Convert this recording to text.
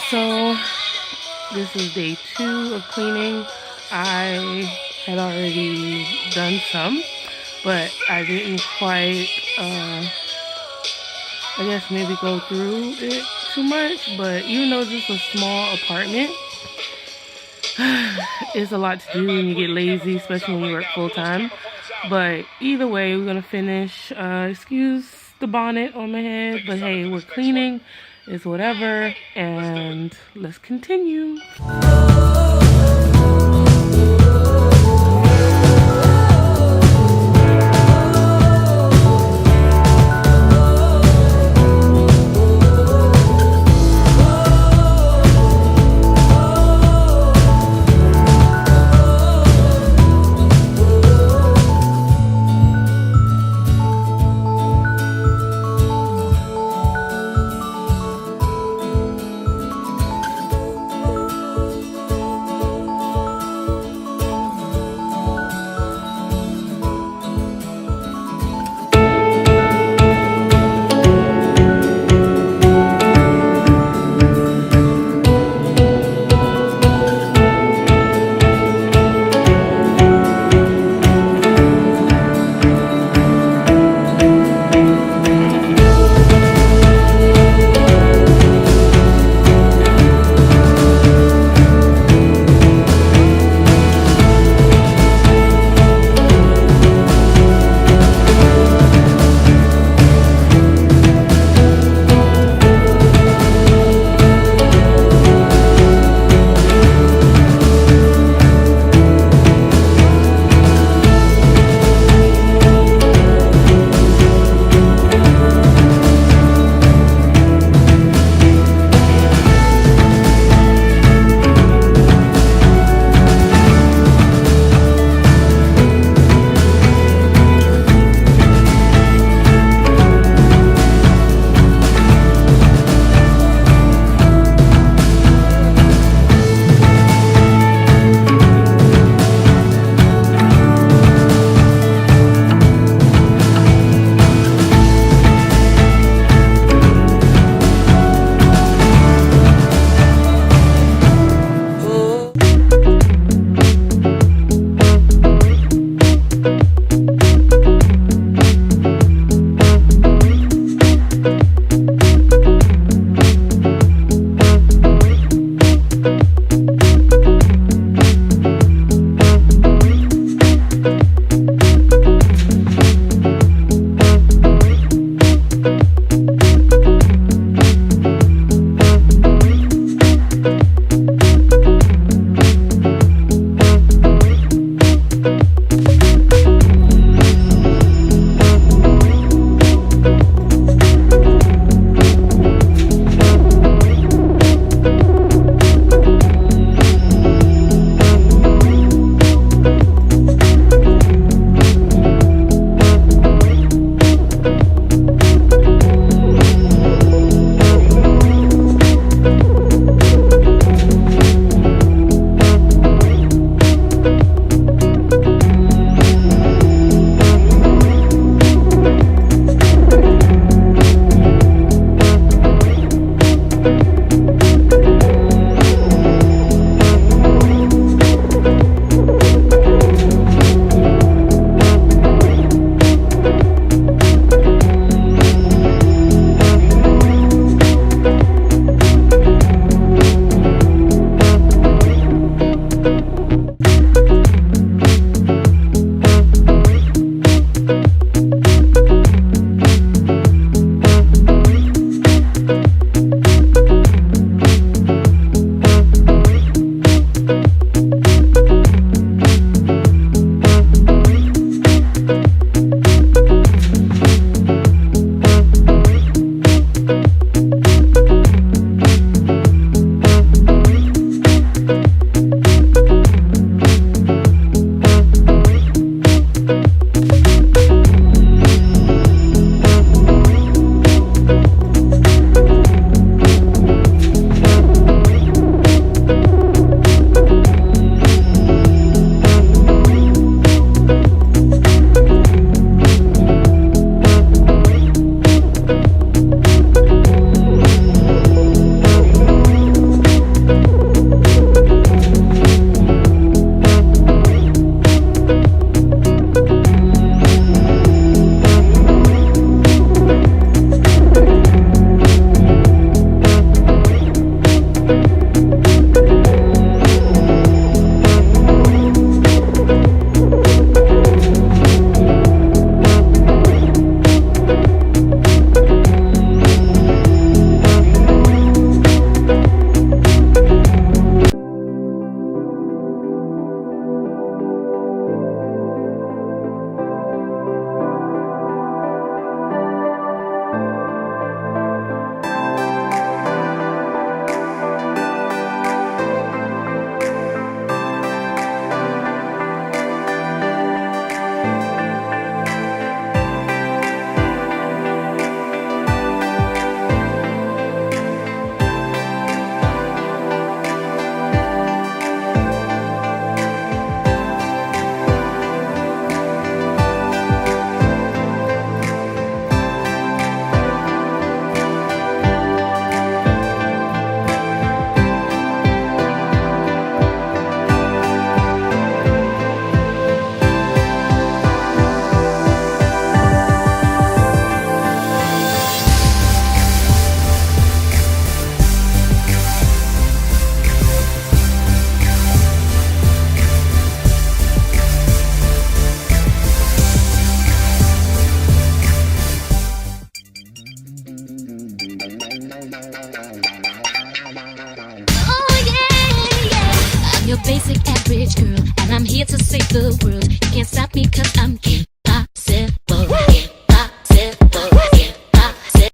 So this is day 2 of cleaning. I had already done some, but I didn't quite, I guess maybe go through it too much. But even though this is a small apartment, it's a lot to do when you get lazy, especially when you work full time. But either way, we're gonna finish. Excuse the bonnet on my head, but hey, we're cleaning. It's whatever, and let's continue. basic average girl, and I'm here to save the world. You can't stop me cause I'm king.